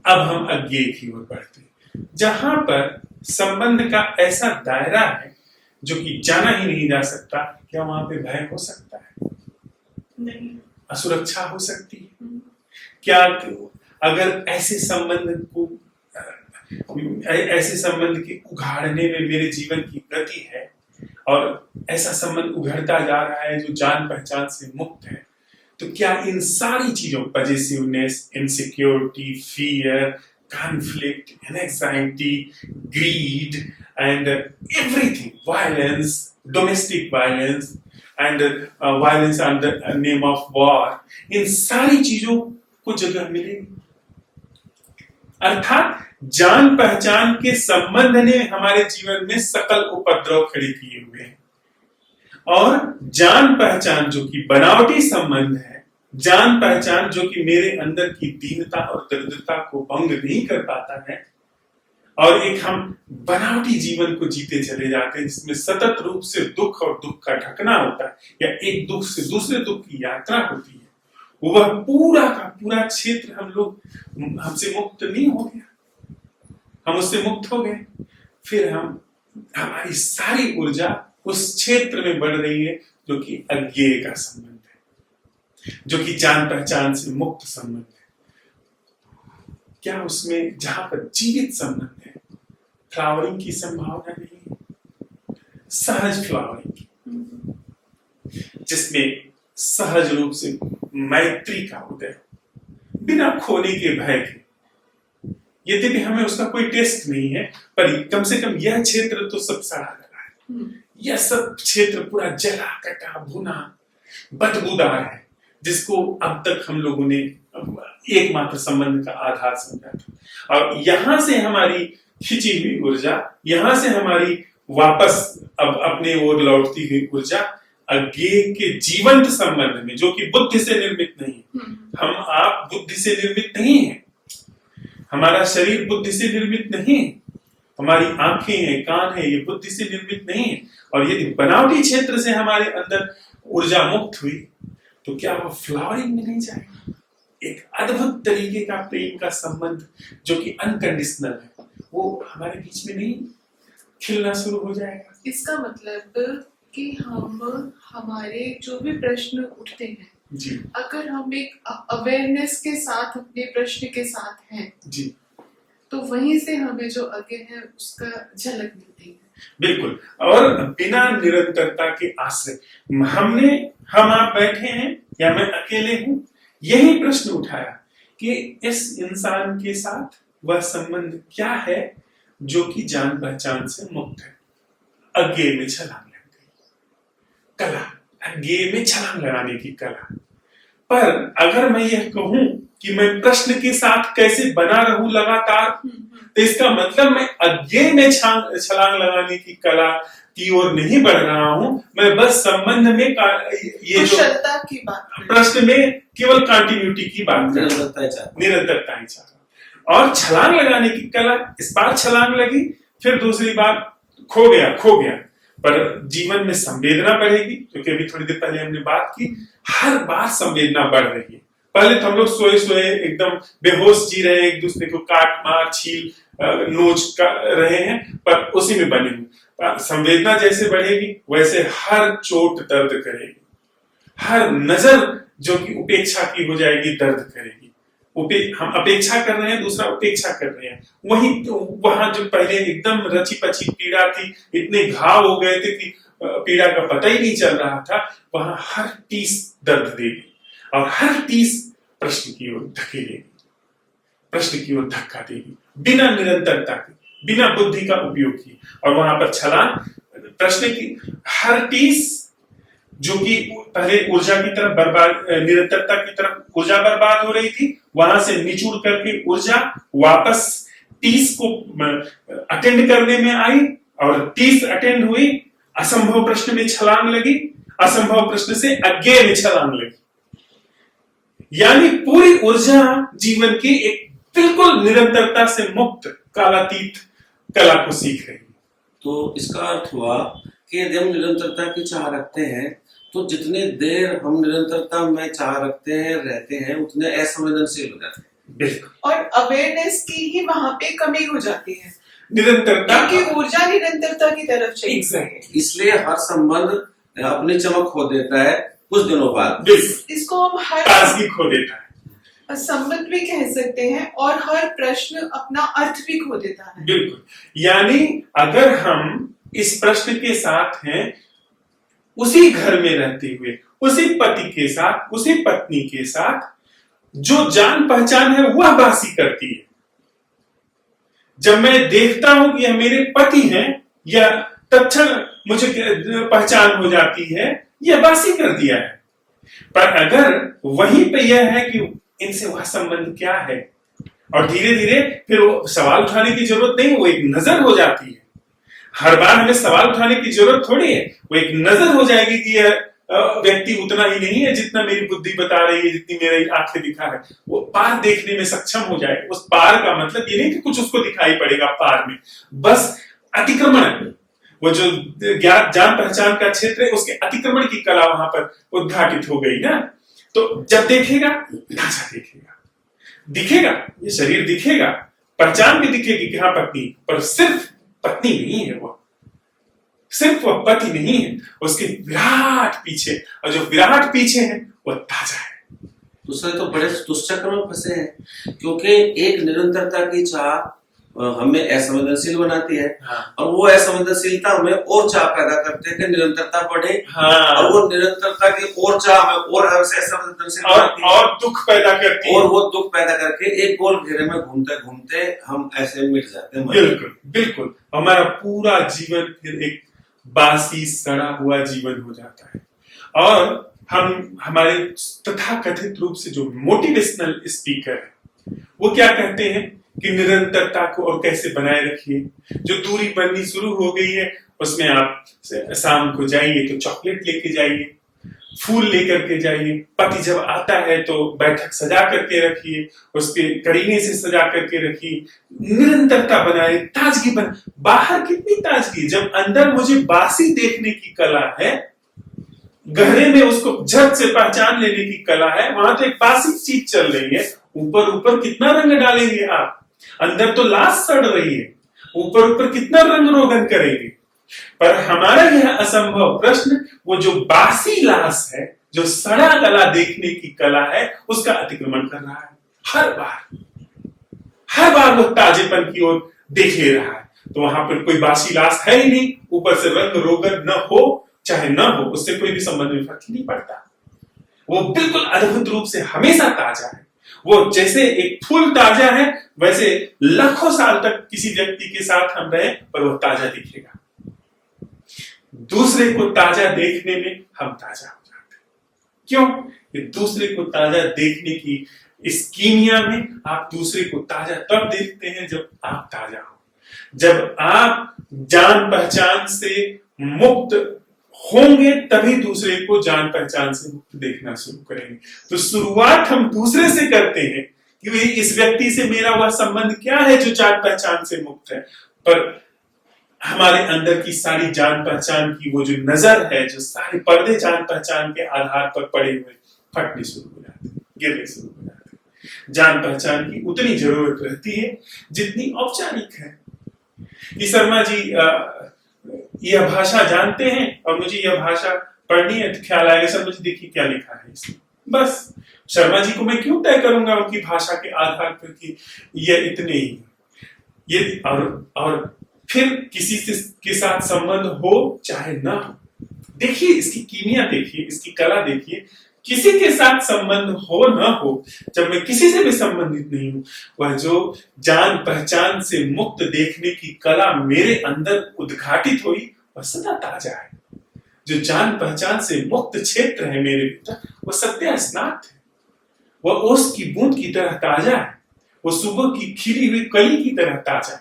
[SPEAKER 2] अब हम अज्ञेय की ओर बढ़ते हैं, जहां पर संबंध का ऐसा दायरा है जो कि जाना ही नहीं जा सकता। क्या वहां पे भय हो सकता है?
[SPEAKER 3] नहीं।
[SPEAKER 2] असुरक्षा हो सकती है? क्या अगर ऐसे संबंध के उघाड़ने में मेरे जीवन की गति है और ऐसा संबंध उघड़ता जा रहा है जो जान पहचान से मुक्त है, तो क्या इन सारी चीजों, possessiveness, insecurity, fear, conflict, anxiety, greed, and everything, violence, domestic violence, and violence under the name of war, इन सारी चीजों को जगह मिलेगी? अर्थात जान पहचान के संबंध ने हमारे जीवन में सकल उपद्रव खड़े किए हुए हैं, और जान पहचान जो कि बनावटी संबंध है, जान पहचान जो कि मेरे अंदर की दीनता और दरिद्रता को भंग नहीं कर पाता है, और एक हम बनावटी जीवन को जीते चले जाते हैं जिसमें सतत रूप से दुख और दुख का ढकना होता है, या एक दुख से दूसरे दुख की यात्रा होती है, वह पूरा का पूरा क्षेत्र हमसे मुक्त नहीं हो गया, हम उससे मुक्त हो गए, फिर हमारी सारी ऊर्जा उस क्षेत्र में बढ़ रही है जो कि अज्ञेय का संबंध है, जो कि जान पहचान से मुक्त संबंध है। क्या उसमें जहां पर जीवित संबंध है, फ्लावरिंग की संभावना नहीं है, सहज फ्लावरिंग की, जिसमें सहज रूप से मैत्री का उदय, बिना खोने के भय के। यद्यपि हमें उसका कोई टेस्ट नहीं है, पर कम से कम यह क्षेत्र तो सब सड़ा लगा है, यह सब क्षेत्र पूरा जला कटा भुना बदबूदार है, जिसको अब तक हम लोगों ने एकमात्र संबंध का आधार समझा था। और यहां से हमारी खिंची हुई ऊर्जा, यहां से हमारी वापस अब अपने ओर लौटती हुई ऊर्जा अज्ञेय के जीवंत संबंध में, जो कि बुद्धि से निर्मित नहीं है, हम आप बुद्धि से निर्मित नहीं है, हमारा शरीर बुद्धि से निर्मित नहीं है, हमारी आंखें हैं, कान है, ये बुद्धि से निर्मित नहीं है, और यदि बनावटी क्षेत्र से हमारे अंदर ऊर्जा मुक्त हुई तो क्या वो फ्लावरिंग में नहीं जाएगा? एक अद्भुत तरीके का प्रेम का संबंध जो कि अनकंडीशनल है, वो हमारे बीच में नहीं खिलना शुरू हो जाएगा?
[SPEAKER 3] इसका मतलब कि हमारे जो भी प्रश्न उठते हैं
[SPEAKER 2] जी,
[SPEAKER 3] अगर हम एक अवेयरनेस के साथ अपने प्रश्न के साथ हैं
[SPEAKER 2] जी,
[SPEAKER 3] तो वहीं से हमें जो आगे है उसका झलक मिलती है।
[SPEAKER 2] बिल्कुल। और बिना निरंतरता के आश्रय हम आप बैठे हैं या मैं अकेले हूं, यही प्रश्न उठाया कि इस इंसान के साथ वह संबंध क्या है जो कि जान पहचान से मुक्त है। अज्ञेय में छलांग लग गई, कला, अज्ञेय में छलांग लगाने की कला। पर अगर मैं यह कहूं कि मैं प्रश्न के साथ कैसे बना रहूं लगातार, तो इसका मतलब मैं अज्ञेय में छलांग लगाने की कला की ओर नहीं बढ़ रहा हूं, मैं बस संबंध में ये जो
[SPEAKER 3] की बात,
[SPEAKER 2] प्रश्न में केवल कंटिन्यूटी की बात कर रहा हूं, निरंतरता ही चाह रहा हूं। और छलांग लगाने की कला, इस बार छलांग लगी, फिर दूसरी बार खो गया, पर जीवन में संवेदना बढ़ेगी, क्योंकि अभी थोड़ी देर पहले हमने बात की, हर बार संवेदना बढ़ रही है। पहले तो हम लोग सोए एकदम बेहोश जी रहे हैं, एक दूसरे को काट मार छील नोच रहे हैं, पर उसी में बने हुए। संवेदना जैसे बढ़ेगी वैसे हर चोट दर्द करेगी, हर नजर जो कि उपेक्षा की हो जाएगी दर्द करेगी। हम अपेक्षा कर रहे हैं, दूसरा उपेक्षा कर रहे हैं, वहां जो पहले एकदम रची पची पीड़ा थी, इतने घाव हो गए थे कि पीड़ा का पता ही नहीं चल रहा था, वहां हर टीस दर्द देगी और हर टीस प्रश्न की ओर धकेलेगी, प्रश्न की ओर धक्का देगी, बिना निरंतरता के, बिना बुद्धि का उपयोग किए। और वहां पर छलांग, प्रश्न की हर टीस जो कि पहले ऊर्जा की तरफ बर्बाद, निरंतरता की तरफ ऊर्जा बर्बाद हो रही थी, वहां से निचुड़ करके ऊर्जा वापस 30 को अटेंड करने में आई, और 30 अटेंड हुई, असंभव प्रश्न में छलांग लगी, असंभव प्रश्न से अज्ञेय में छलांग लगी। यानी पूरी ऊर्जा जीवन की एक बिल्कुल निरंतरता से मुक्त कालातीत कला को सीख रही।
[SPEAKER 1] तो इसका अर्थ हुआ कि यदि हम निरंतरता की चाह रखते हैं तो जितने देर हम निरंतरता में चाह रखते हैं रहते हैं उतने असंवेदनशील हो जाते हैं।
[SPEAKER 2] बिल्कुल।
[SPEAKER 3] और अवेयरनेस की ही वहां पे कमी हो जाती है,
[SPEAKER 2] निरंतरता
[SPEAKER 3] की ऊर्जा निरंतरता की तरफ चाहिए।
[SPEAKER 1] इसलिए हर संबंध अपनी चमक खो देता है कुछ दिनों बाद,
[SPEAKER 3] इसको हम हर
[SPEAKER 2] ताजगी खो देता है।
[SPEAKER 3] संबंध भी कह सकते हैं और हर प्रश्न अपना अर्थ भी खो देता है।
[SPEAKER 2] बिल्कुल, यानी अगर हम इस प्रश्न के साथ हैं, उसी घर में रहते हुए, उसी पति के साथ, उसी पत्नी के साथ, जो जान पहचान है वह बासी करती है। जब मैं देखता हूं कि यह मेरे पति हैं, या तत्क्षण मुझे पहचान हो जाती है यह बासी कर दिया है। पर अगर वहीं पे यह है कि इनसे वह संबंध क्या है, और धीरे धीरे फिर वो सवाल उठाने की जरूरत नहीं, वो एक नजर हो जाती है। हर बार हमें सवाल उठाने की जरूरत थोड़ी है, वो एक नजर हो जाएगी कि यह व्यक्ति उतना ही नहीं है जितना मेरी बुद्धि बता रही है, जितनी मेरी आंखें दिखा है। वो पार देखने में सक्षम हो जाए। उस पार का मतलब ये नहीं कि कुछ उसको दिखाई पड़ेगा पार में, बस अतिक्रमण, वो जो जान पहचान का क्षेत्र है उसके अतिक्रमण की कला वहां पर उद्घाटित हो गई ना। तो जब देखेगा, ताजा देखेगा, दिखेगा, ये शरीर दिखेगा, पहचान भी दिखेगी कि हाँ पत्नी, पर सिर्फ पत्नी नहीं है वो, सिर्फ वह पति नहीं है, उसके विराट पीछे, और जो विराट पीछे है वह ताजा है।
[SPEAKER 1] दूसरे तो बड़े दुष्चक्र में फंसे हैं, क्योंकि एक निरंतरता की चाह हमें असंवेदनशील बनाती है।
[SPEAKER 2] हाँ।
[SPEAKER 1] और वो असंवेदनशीलता हमें और चाह पैदा करते हैं कि निरंतरता बढ़े।
[SPEAKER 2] हाँ।
[SPEAKER 1] और वो निरंतरता की और चाह हमें और असंवेदनशील बनाती है,
[SPEAKER 2] और दुख पैदा करती है,
[SPEAKER 1] और वो दुख पैदा करके एक गोल घेरे में घूमते घूमते हम ऐसे मिट जाते हैं।
[SPEAKER 2] बिल्कुल बिल्कुल, हमारा पूरा जीवन फिर एक बासी सड़ा हुआ जीवन हो जाता है। और हम हमारे तथाकथित रूप से जो मोटिवेशनल स्पीकर है वो क्या कहते हैं कि निरंतरता को और कैसे बनाए रखिए। जो दूरी बननी शुरू हो गई है उसमें आप शाम को जाइए तो चॉकलेट लेके जाइए, फूल लेकर के जाइए, पति जब आता है तो बैठक सजा करके रखिए, उसके करीने से सजा करके रखिए, निरंतरता बनाए, ताजगी बना। बाहर कितनी ताजगी, जब अंदर मुझे बासी देखने की कला है, गहरे में उसको झट से पहचान लेने की कला है, वहां तो एक बासी चीज चल रही है। ऊपर ऊपर कितना रंग डालेंगे आप, अंदर तो लाश सड़ रही है, ऊपर ऊपर कितना रंग रोगन करेंगे। पर हमारा यह असंभव प्रश्न, वो जो बासी लाश है, जो सड़ा गला देखने की कला है, उसका अतिक्रमण कर रहा है। हर बार वो ताजेपन की ओर देख ले रहा है। तो वहां पर कोई बासी लाश है ही नहीं, ऊपर से रंग रोगन न हो चाहे न हो, उससे कोई भी संबंध में फर्क नहीं पड़ता। वो बिल्कुल अद्भुत रूप से हमेशा ताजा है। वो जैसे एक फूल ताजा है, वैसे लाखों साल तक किसी व्यक्ति के साथ हम रहे पर वो ताजा दिखेगा। दूसरे को ताजा देखने में हम ताजा हो जाते हैं। क्यों? कि दूसरे को ताजा देखने की इस कीमिया में आप दूसरे को ताजा तब देखते हैं जब आप ताजा हो, जब आप जान पहचान से मुक्त होंगे, तभी दूसरे को जान पहचान से मुक्त देखना शुरू करेंगे। तो शुरुआत हम दूसरे से करते हैं कि इस व्यक्ति से मेरा वह संबंध क्या है जो जान पहचान से मुक्त है। पर हमारे अंदर की सारी जान पहचान की वो जो नजर है, जो सारे पर्दे जान पहचान के आधार पर पड़े हुए, फटने शुरू हो जाते हैं, गिरने शुरू हो जाते हैं। जान पहचान की उतनी जरूरत रहती है जितनी औपचारिक है। कि शर्मा जी यह भाषा जानते हैं और मुझे यह भाषा पढ़नी है, तो ख्याल आएगा सर मुझे देखिए क्या लिखा है इसमें। बस शर्मा जी को मैं क्यों तय करूंगा उनकी भाषा के आधार पर कि यह इतने ही ये, और फिर किसी से के साथ संबंध हो चाहे ना हो, देखिए इसकी कीमिया, देखिए इसकी कला, देखिए किसी के साथ संबंध हो ना हो, जब मैं किसी से भी संबंधित नहीं हूं, वह जो जान पहचान से मुक्त देखने की कला मेरे अंदर उद्घाटित हुई वह सदा ताजा है। जो जान पहचान से मुक्त क्षेत्र है मेरे भीतर, वह सत्य स्नात है, वह ओस की बूंद की तरह ताजा है, वह सुबह की खिली हुई कली की तरह ताजा है,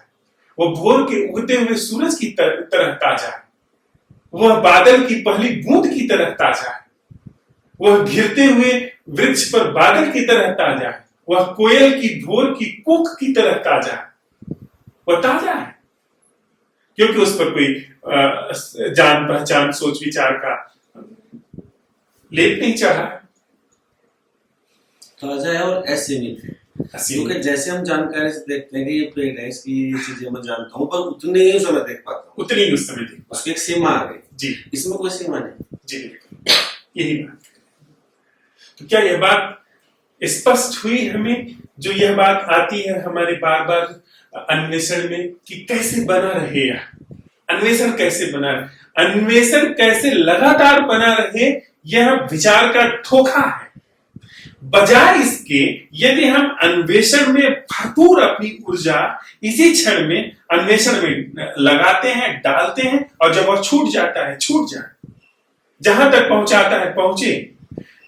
[SPEAKER 2] वह भोर के उगते हुए सूरज की तरह ताजा है, वह बादल की पहली बूंद की तरह ताजा है, वह घिरते हुए वृक्ष पर बादल की तरह ताजा है, वह कोयल की भोर की कूक की तरह ताजा है। वह ताजा है क्योंकि उस पर कोई जान पहचान सोच विचार का लेप नहीं चढ़ा है।
[SPEAKER 1] ताजा है और असीमित है, क्योंकि जैसे हम जानकारी से देखते हैं कि ये पेड़ है, इसकी ये चीजें मैं जानता हूँ, पर उतने ही उस समय देख पाता हूँ,
[SPEAKER 2] उतनी ही उस समय देख,
[SPEAKER 1] उसकी एक सीमा आ गई
[SPEAKER 2] जी,
[SPEAKER 1] इसमें कोई सीमा नहीं।
[SPEAKER 2] जी यही बात। तो क्या यह बात स्पष्ट हुई हमें जो यह बात आती है हमारे बार बार अन्वेषण में कि कैसे बना रहे अन्वेषण कैसे बना रहे, अन्वेषण कैसे लगातार बना रहे, यह विचार का धोखा है। बजाय इसके यदि हम अन्वेषण में भरपूर अपनी ऊर्जा इसी क्षण में अन्वेषण में लगाते हैं, डालते हैं, और जब वह छूट जाता है छूट जाए, जहां तक पहुंचाता है पहुंचे,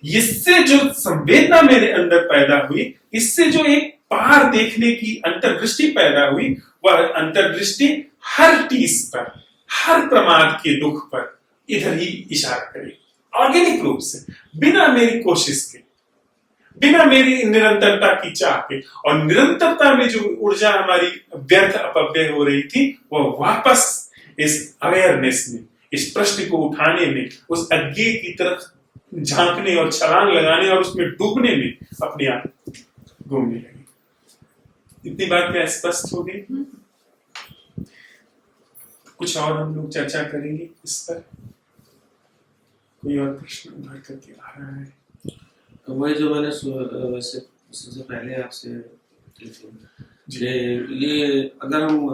[SPEAKER 2] इससे जो संवेदना मेरे अंदर पैदा हुई, इससे जो एक पार देखने की अंतर्दृष्टि पैदा हुई, वह अंतर्दृष्टि हर टीस पर, हर प्रमाद के दुख पर इधर ही इशारा करेगी, ऑर्गेनिक रूप से, बिना मेरी कोशिश के, बिना मेरी निरंतरता की चाह के। और निरंतरता में जो ऊर्जा हमारी व्यर्थ अपव्यय हो रही थी, वह वापस इस अवेयरनेस में, इस प्रश्न को उठाने में, उस अज्ञेय की तरफ झांकने और छलांग लगाने और उसमें डूबने में अपने आप घूमने लगी। इतनी बात क्या स्पष्ट हो गई? कुछ और हम लोग चर्चा करेंगे इस पर। कोई और प्रश्न उभर करके आ रहा है?
[SPEAKER 1] तो वही जो मैंने वैसे सबसे पहले आपसे ये अगर हम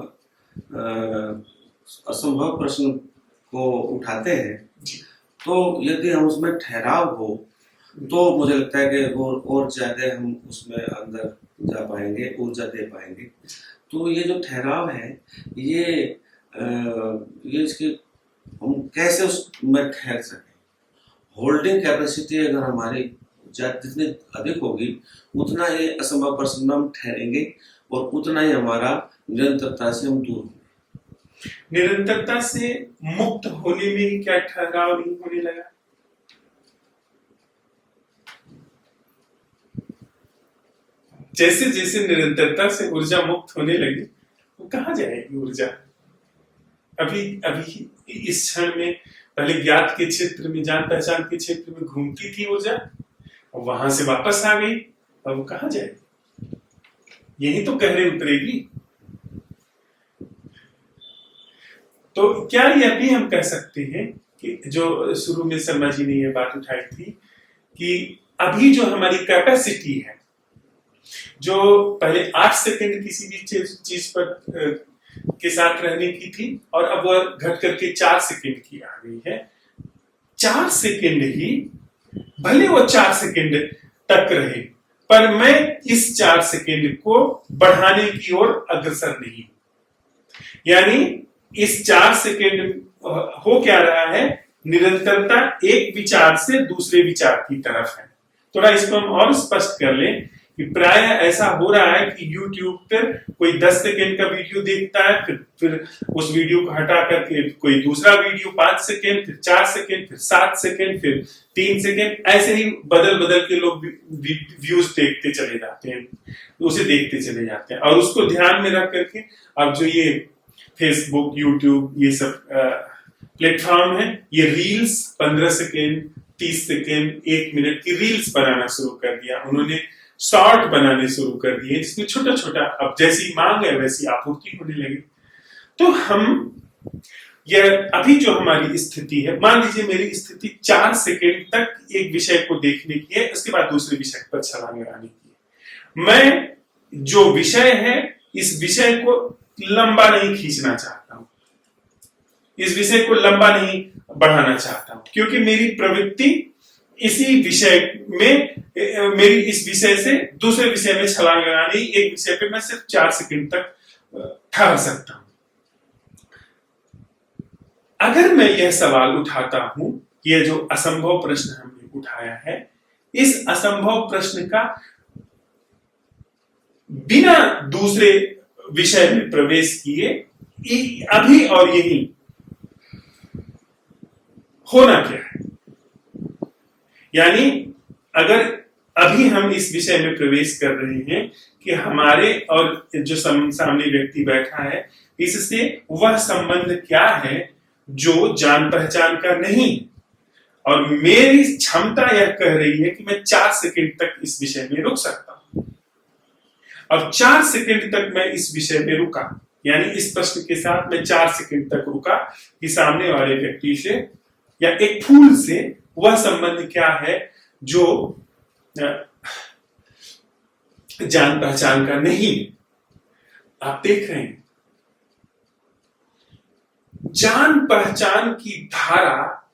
[SPEAKER 1] असंभव प्रश्न को उठाते हैं, तो यदि हम उसमें ठहराव हो, तो मुझे लगता है कि और ज्यादा हम उसमें अंदर जा पाएंगे, ऊर्जा दे पाएंगे। तो ये जो ठहराव है, ये इसकी हम कैसे उसमें ठहर सकें। होल्डिंग कैपेसिटी अगर हमारी जितनी अधिक होगी, उतना ही असंभव प्रश्न में हम ठहरेंगे और उतना ही हमारा निरंतरता से हम दूर होंगे।
[SPEAKER 2] निरंतरता से मुक्त होने में ही क्या ठहराव नहीं होने लगा? जैसे जैसे निरंतरता से ऊर्जा मुक्त होने लगी, वो कहाँ जाएगी ऊर्जा? अभी इस क्षण में पहले ज्ञात के क्षेत्र में, जान पहचान के क्षेत्र में घूमती थी ऊर्जा, और वहां से वापस आ गई, अब वो कहाँ जाएगी? यही तो कहने उतरेगी। तो क्या यह भी हम कह सकते हैं कि जो शुरू में शर्मा जी ने यह बात उठाई थी कि अभी जो हमारी कैपेसिटी है, जो पहले 8 सेकंड किसी भी चीज पर के साथ रहने की थी, और अब वह घट करके 4 सेकंड की आ गई है। 4 सेकंड ही, भले वो 4 सेकंड तक रहे, पर मैं इस 4 सेकंड को बढ़ाने की ओर अग्रसर नहीं। यानी इस 4 सेकंड हो क्या रहा है, निरंतरता एक विचार से दूसरे विचार की तरफ है। थोड़ा इसको हम और स्पष्ट कर लें कि प्राय ऐसा हो रहा है कि YouTube पर कोई 10 सेकंड का वीडियो देखता है, फिर उस वीडियो को हटा करके कोई दूसरा वीडियो 5 सेकंड, फिर 4 सेकंड, फिर 7 सेकंड, फिर 3 सेकंड, ऐसे ही बदल बदल के लोग व्यूज देखते चले जाते हैं, उसे देखते चले जाते हैं। और उसको ध्यान में रख करके अब जो ये फेसबुक, यूट्यूब, ये सब प्लेटफॉर्म है, ये रील्स 15 सेकेंड, 30 सेकेंड, 1 मिनट की रील्स बनाना शुरू कर दिया उन्होंने, शॉर्ट बनाने शुरू कर दिए, जिसमें छोटा छोटा, अब जैसी मांग है वैसी आपूर्ति होने लगी। तो हम यह अभी जो हमारी स्थिति है, मान लीजिए मेरी स्थिति 4 सेकेंड तक एक विषय को देखने की है, उसके बाद दूसरे विषय पर छलांग लगाने की है। मैं जो विषय है, इस विषय को लंबा नहीं खींचना चाहता हूं, इस विषय को लंबा नहीं बढ़ाना चाहता हूं, क्योंकि मेरी प्रवृत्ति इसी विषय में, मेरी इस विषय से दूसरे विषय में छलांग लगानी, एक विषय पे मैं सिर्फ 4 सेकंड तक ठहर सकता हूं। अगर मैं यह सवाल उठाता हूं, यह जो असंभव प्रश्न हमने उठाया है, इस असंभव प्रश्न का बिना दूसरे विषय में प्रवेश किए अभी और यही होना क्या है, यानी अगर अभी हम इस विषय में प्रवेश कर रहे हैं कि हमारे और जो सामने व्यक्ति बैठा है, इससे वह संबंध क्या है जो जान पहचान का नहीं, और मेरी क्षमता यह कह रही है कि मैं 4 सेकंड तक इस विषय में रुक सकता हूं, और 4 सेकंड तक मैं इस विषय में रुका, यानी इस प्रश्न के साथ मैं 4 सेकंड तक रुका कि सामने वाले व्यक्ति से या एक फूल से वह संबंध क्या है जो जान पहचान का नहीं। आप देख रहे हैं जान पहचान की धारा,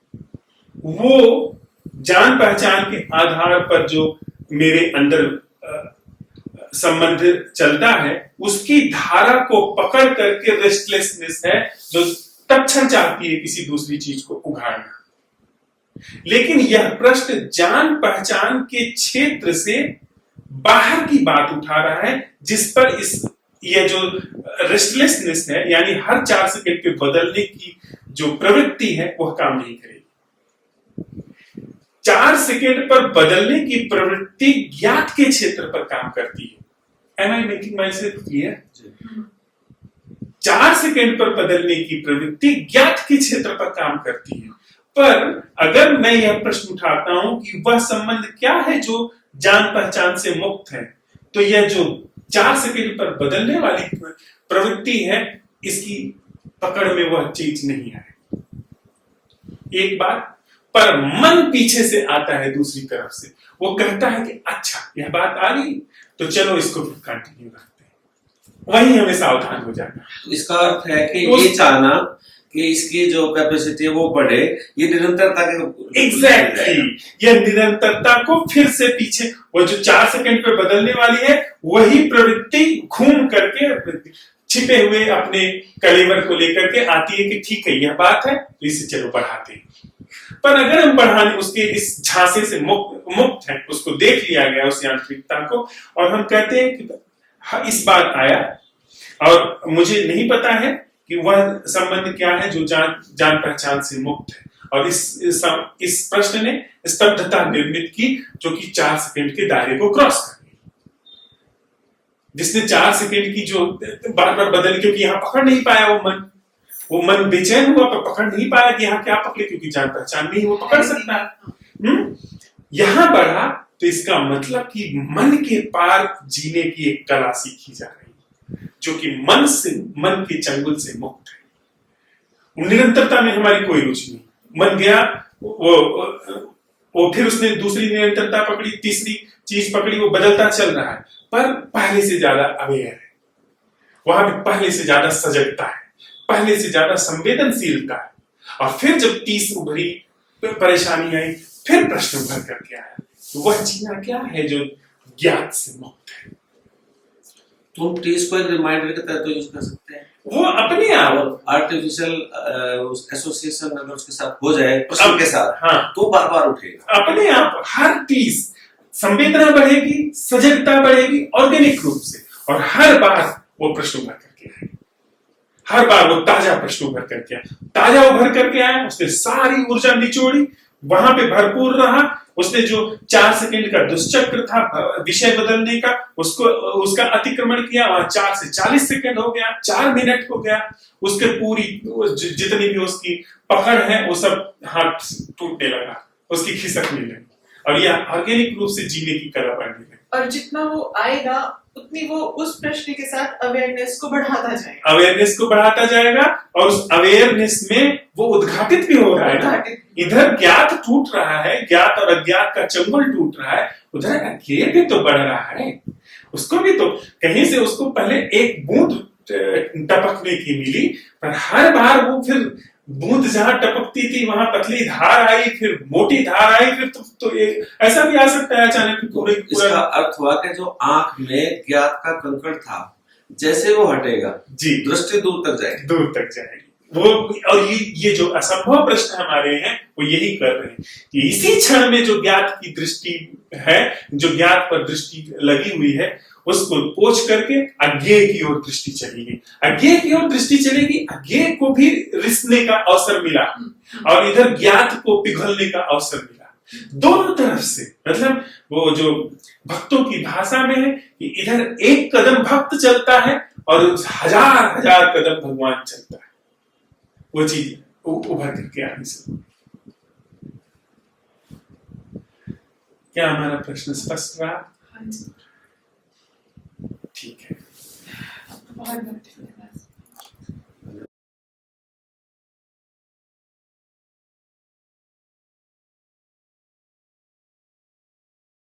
[SPEAKER 2] वो जान पहचान के आधार पर जो मेरे अंदर संबंध चलता है, उसकी धारा को पकड़ करके रेस्टलेसनेस है जो तत्क्षण चाहती है किसी दूसरी चीज को उघाड़ना। लेकिन यह प्रश्न जान पहचान के क्षेत्र से बाहर की बात उठा रहा है, जिस पर यह जो रेस्टलेसनेस है, यानी हर 4 सेकंड पे बदलने की जो प्रवृत्ति है, वह काम नहीं करेगी। 4 सेकंड पर बदलने की प्रवृत्ति ज्ञात के क्षेत्र पर काम करती है। Am I making myself clear? 4 second पर बदलने की प्रवृत्ति ज्ञात के क्षेत्र पर काम करती है। पर अगर मैं यह प्रश्न उठाता हूं कि वह संबंध क्या है जो जान पहचान से मुक्त है, तो यह जो 4 सेकंड पर बदलने वाली प्रवृत्ति है, इसकी पकड़ में वह चीज नहीं आए। एक बात, पर मन पीछे से आता है दूसरी तरफ से, वो कहता है कि अच्छा यह बात आ गई, तो चलो इसको कंटिन्यू करते हैं। वही हमें सावधान हो जाना।
[SPEAKER 1] तो इसका अर्थ है कि ये चाहना कि इसकी जो कैपेसिटी है वो बढ़े, ये निरंतरता के
[SPEAKER 2] एग्जैक्टली यह निरंतरता को फिर से पीछे, वो जो 4 सेकंड पे बदलने वाली है, वही प्रवृत्ति घूम करके छिपे हुए अपने कलेवर को लेकर के आती है कि ठीक है यह बात है, तो इसे चलो बढ़ाते हैं। पर अगर हम बढ़ाने उसके इस झांसे से मुक्त है, उसको देख लिया गया उस यांत्रिकता को, और हम कहते हैं कि इस बात आया और मुझे नहीं पता है कि वह संबंध क्या है जो जान पहचान से मुक्त है, और इस प्रश्न ने स्तब्धता निर्मित की जो कि 4 सेकंड के दायरे को क्रॉस कर गई, जिसने 4 सेकंड की जो बार बार बदल, क्योंकि यहां पकड़ नहीं पाया वो मन बेचैन हुआ, पर पकड़ नहीं पाया कि यहाँ क्या पकड़े, क्योंकि जान पहचान नहीं वो पकड़ सकता है। यहां बढ़ा तो इसका मतलब कि मन के पार जीने की एक कला सीखी जा रही है, जो कि मन के चंगुल से मुक्त है। निरंतरता में हमारी कोई रुचि नहीं। मन गया, वो फिर उसने दूसरी निरंतरता पकड़ी, तीसरी चीज पकड़ी, वो बदलता चल रहा है, पर पहले से ज्यादा अवेयर है, वहां पे पहले से ज्यादा सजगता है, पहले से ज्यादा संवेदनशीलता है। और फिर जब 30 उभरी परेशानी आई, फिर प्रश्न उभर करके आया, तो वह जीना क्या है जो ज्ञात से मुक्त है।
[SPEAKER 1] तुम 30 को एक रिमाइंडर के तरह तो यूज कर सकते हैं,
[SPEAKER 2] वो अपने आप
[SPEAKER 1] आर्टिफिशियल एसोसिएशन अगर उसके साथ हो जाए प्रश्न के साथ,
[SPEAKER 2] हाँ,
[SPEAKER 1] तो बार बार उठेगा
[SPEAKER 2] अपने आप। हर 30 संवेदना बढ़ेगी, सजगता बढ़ेगी ऑर्गेनिक रूप से, और हर बार वो प्रश्न उभर करके आए, हर बार वो ताजा प्रश्न उभर करके आया, ताजा उभर करके आया, उसने सारी ऊर्जा निचोड़ी, वहां पे भरपूर रहा, उसने जो 4 सेकंड का दुष्चक्र था विषय बदलने का, उसका अतिक्रमण किया, वहां 4 से 40 सेकंड हो गया, 4 मिनट हो गया, उसके पूरी जितनी भी उसकी पकड़ है वो सब हाथ टूटने लगा, उसकी खिसकने लगी, और यह ऑर्गेनिक रूप से जीने की कला बढ़ने लगी।
[SPEAKER 3] और जितना वो आएगा उतनी वो उस प्रश्न के साथ अवेयरनेस को बढ़ाता जाएगा, और उस अवेयरनेस में वो उद्घाटित भी हो रहा है ना। इधर ज्ञात टूट रहा है, ज्ञात और अज्ञात का चंगुल टूट रहा है, उधर अज्ञेय भी तो बढ़ रहा है, उसको भी तो कहीं से उसको पहले एक बूंद टपकने की मिली, पर हर बार वो फिर बूंद जहां टपकती थी वहां पतली धार आई, फिर मोटी धार आई, फिर तो ऐसा भी आ सकता है अचानक पूरे।
[SPEAKER 1] इसका अर्थ हुआ कि जो आंख में ज्ञात का कंकड़ था, जैसे वो हटेगा
[SPEAKER 2] जी,
[SPEAKER 1] दृष्टि दूर तक जाएगी
[SPEAKER 2] वो। और ये जो असंभव प्रश्न हमारे हैं वो यही कर रहे हैं कि इसी क्षण में जो ज्ञात की दृष्टि है, जो ज्ञात पर दृष्टि लगी हुई है, उसको पोंछ करके अज्ञेय की ओर दृष्टि चलेगी, अज्ञेय की ओर दृष्टि चलेगी, अज्ञेय को भी रिसने का अवसर मिला, और इधर ज्ञात को पिघलने का अवसर मिला, दोनों तरफ से। मतलब वो जो भक्तों की भाषा में है कि इधर एक कदम भक्त चलता है और 1000 कदम भगवान चलता है, वो चीज उभर करके आने से। क्या हमारा प्रश्न स्पष्ट रहा?
[SPEAKER 3] हाँ जी,
[SPEAKER 2] ठीक है।
[SPEAKER 3] बहुत